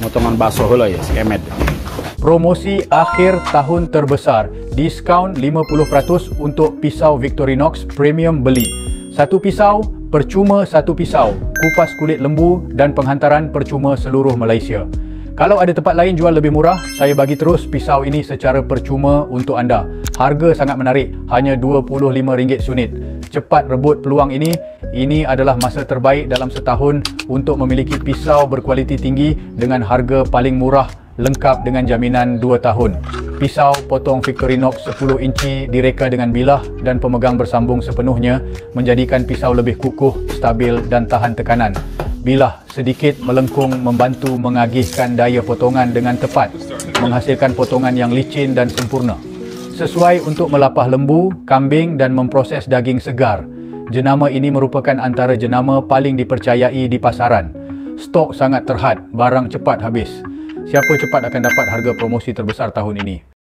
Motongan baso heula ya, sekemet. Promosi akhir tahun terbesar, diskaun 50% untuk pisau Victorinox Premium beli. Satu pisau, percuma satu pisau, kupas kulit lembu dan penghantaran percuma seluruh Malaysia. Kalau ada tempat lain jual lebih murah, saya bagi terus pisau ini secara percuma untuk anda. Harga sangat menarik, hanya RM25 unit. Cepat rebut peluang ini. Ini adalah masa terbaik dalam setahun untuk memiliki pisau berkualiti tinggi dengan harga paling murah, lengkap dengan jaminan 2 tahun. Pisau potong Victorinox 10 inci direka dengan bilah dan pemegang bersambung sepenuhnya menjadikan pisau lebih kukuh, stabil dan tahan tekanan. Bilah sedikit melengkung membantu mengagihkan daya potongan dengan tepat, menghasilkan potongan yang licin dan sempurna. Sesuai untuk melapah lembu, kambing dan memproses daging segar. Jenama ini merupakan antara jenama paling dipercayai di pasaran. Stok sangat terhad, barang cepat habis. Siapa cepat akan dapat harga promosi terbesar tahun ini?